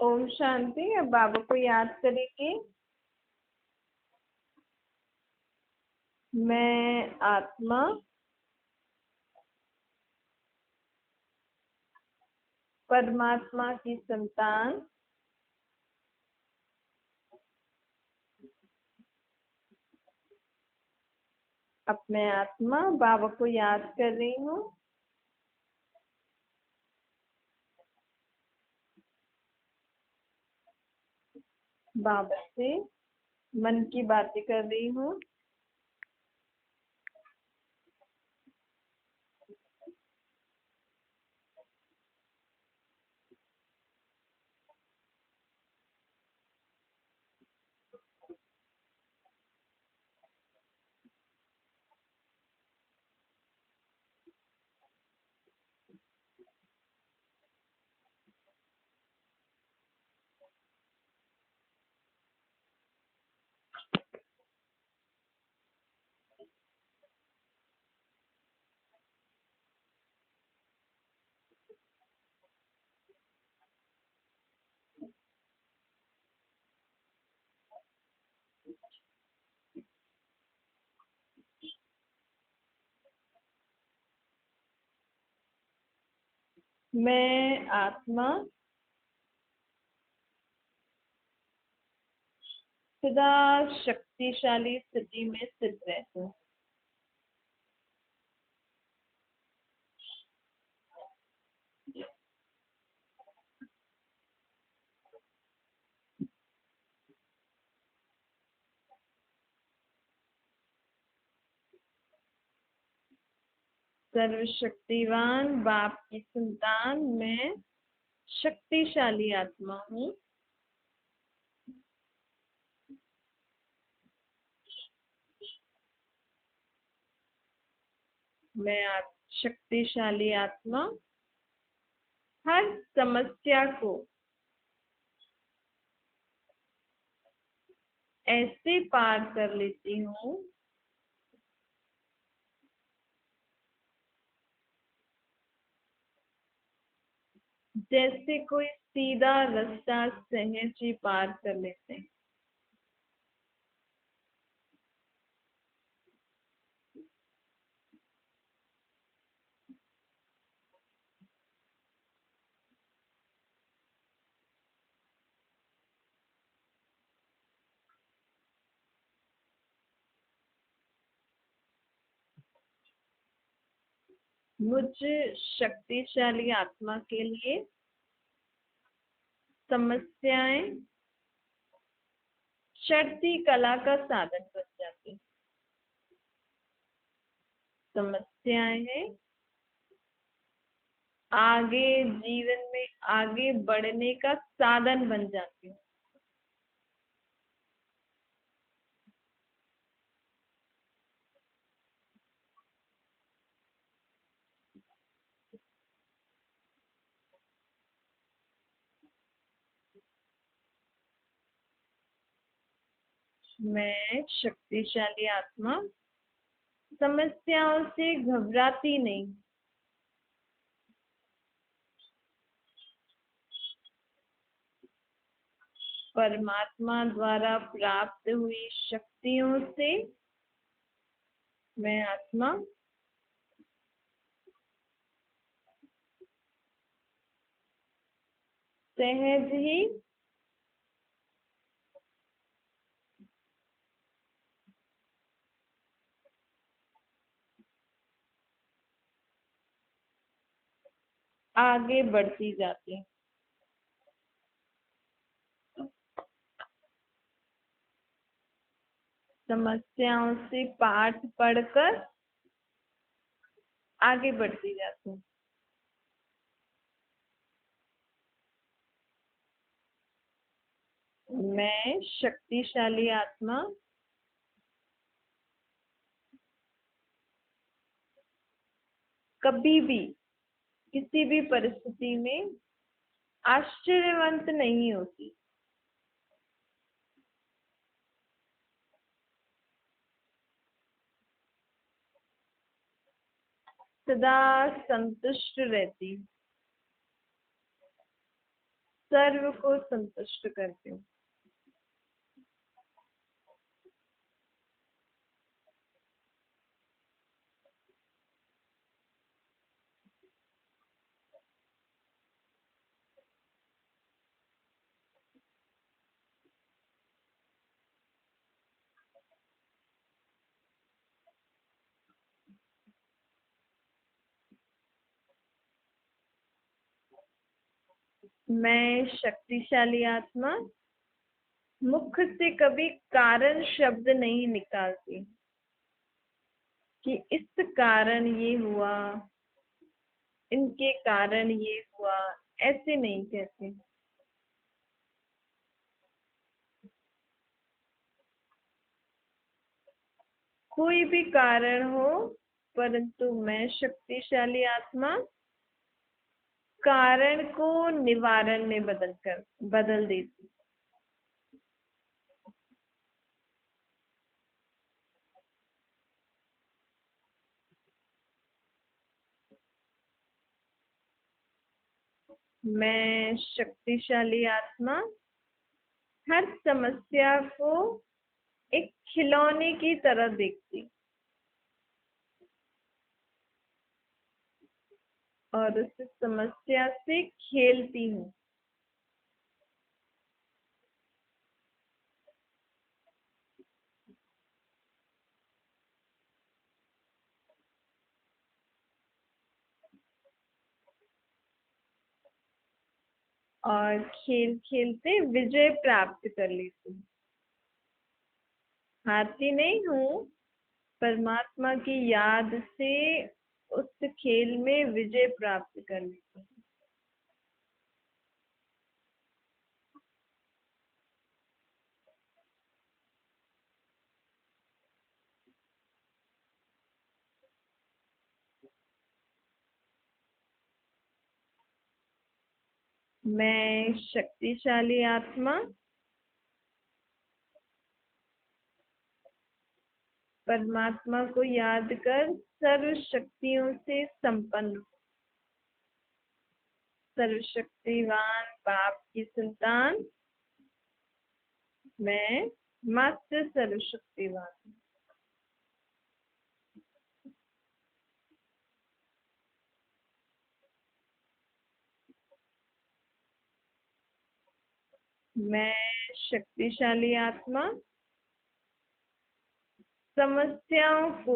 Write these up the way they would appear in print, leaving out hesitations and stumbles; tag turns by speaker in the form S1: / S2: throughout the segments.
S1: ओम शांति। अब बाबा को याद करेंगे। मैं आत्मा परमात्मा की संतान अपने आत्मा बाबा को याद कर रही हूँ। बाबा से मन की बातें कर रही हूँ। मैं आत्मा सदा शक्तिशाली स्थिति में स्थित रहती हूँ। सर्वशक्तिवान बाप की संतान मैं शक्तिशाली आत्मा हूँ। मैं शक्तिशाली आत्मा हर समस्या को ऐसे पार कर लेती हूँ जैसे कोई सीधा रास्ता सहज ही पार कर लेते हैं। मुझ शक्तिशाली आत्मा के लिए समस्याएं चढ़ती कला का साधन बन जाती। समस्याएं हैं आगे जीवन में आगे बढ़ने का साधन बन जाती। मैं शक्तिशाली आत्मा समस्याओं से घबराती नहीं। परमात्मा द्वारा प्राप्त हुई शक्तियों से मैं आत्मा सहज ही आगे बढ़ती जाती। समस्याओं से पाठ पढ़कर आगे बढ़ती जाती। मैं शक्तिशाली आत्मा कभी भी किसी भी परिस्थिति में आश्चर्यवंत नहीं होती। सदा संतुष्ट रहती। सर्व को संतुष्ट करती हूँ। मैं शक्तिशाली आत्मा मुख से कभी कारण शब्द नहीं निकालती कि इस कारण ये हुआ, इनके कारण ये हुआ, ऐसे नहीं कहती। कोई भी कारण हो, परंतु मैं शक्तिशाली आत्मा कारण को निवारण में बदल देती। मैं शक्तिशाली आत्मा हर समस्या को एक खिलौने की तरह देखती और उस समस्या से खेलती हूँ। और खेल खेलते विजय प्राप्त कर लेती हूँ। हारती नहीं हूँ, परमात्मा की याद से उस खेल में विजय प्राप्त कर लेती हूँ। मैं शक्तिशाली आत्मा परमात्मा को याद कर सर्व शक्तियों से संपन्न हूँ। सर्वशक्तिवान बाप की संतान मैं मात्र सर्वशक्तिवान हूँ। मैं शक्तिशाली आत्मा समस्याओं को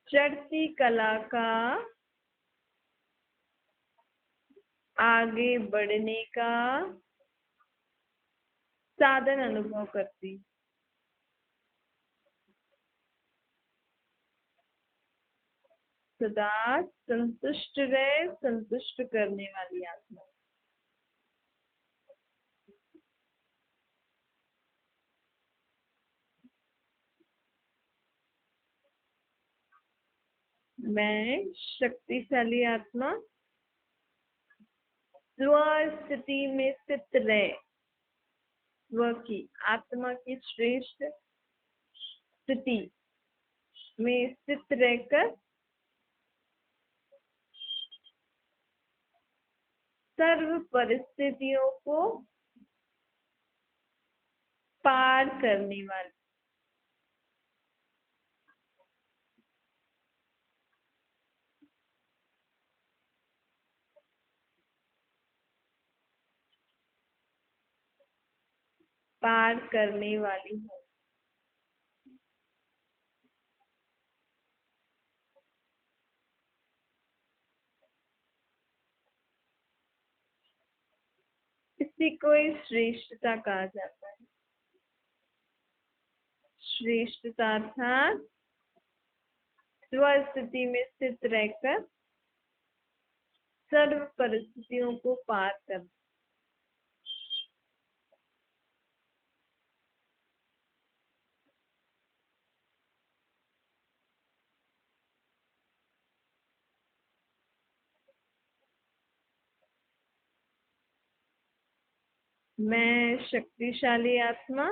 S1: चढ़ती कला का आगे बढ़ने का साधन अनुभव करती। सदा संतुष्ट रहे, संतुष्ट करने वाली आत्मा। मैं शक्तिशाली आत्मा स्व स्थिति में स्थित रहे, स्व की आत्मा की श्रेष्ठ स्थिति में स्थित रहकर सर्व परिस्थितियों को पार करने वाली। पार करने वाली हूँ। इसी को ही श्रेष्ठता कहा जाता है। श्रेष्ठता अर्थात स्व स्थिति में स्थित रहकर सर्व परिस्थितियों को पार करना। मैं शक्तिशाली आत्मा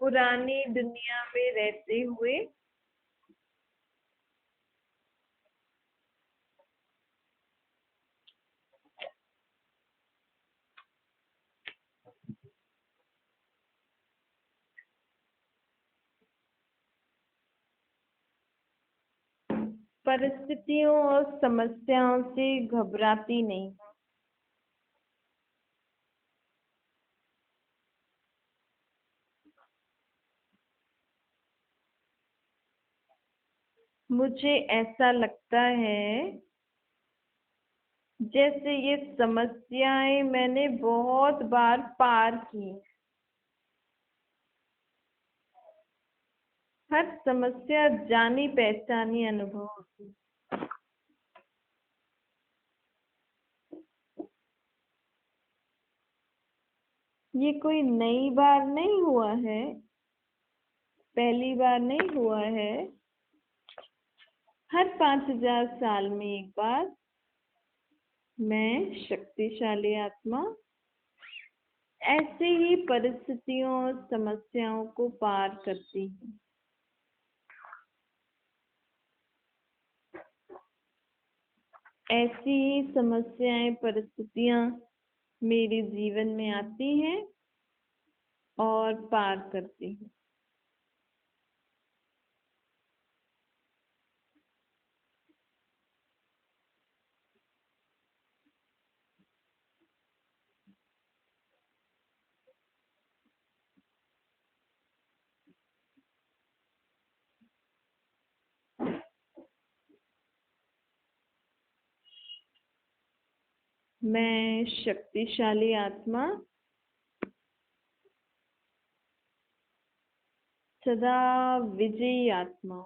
S1: पुरानी दुनिया में रहते हुए परिस्थितियों और समस्याओं से घबराती नहीं। मुझे ऐसा लगता है जैसे ये समस्याएं मैंने बहुत बार पार की। हर समस्या जानी पहचानी अनुभव होती। ये कोई नई बार नहीं हुआ है, पहली बार नहीं हुआ है। हर 5,000 साल में एक बार मैं शक्तिशाली आत्मा ऐसे ही परिस्थितियों और समस्याओं को पार करती हूँ। ऐसी ही समस्याएं परिस्थितियां मेरे जीवन में आती हैं और पार करती हूँ। मैं शक्तिशाली आत्मा सदा विजयी आत्मा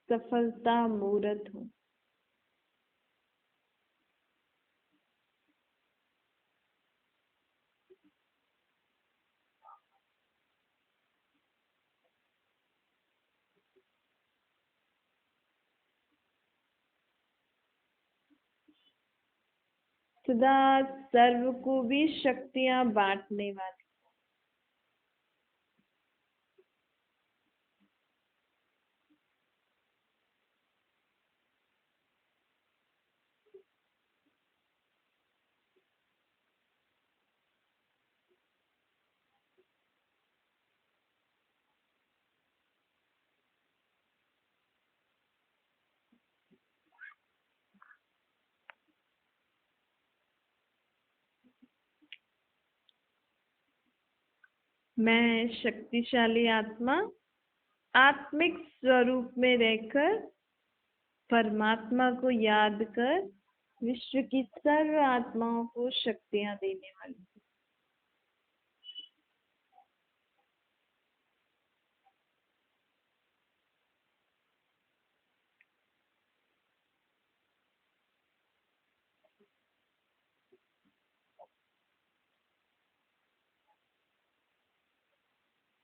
S1: सफलता मूर्त हूँ। सदा सर्व को भी शक्तियां बांटने वाली। मैं शक्तिशाली आत्मा आत्मिक स्वरूप में रहकर परमात्मा को याद कर विश्व की सर्व आत्माओं को शक्तियां देने वाली।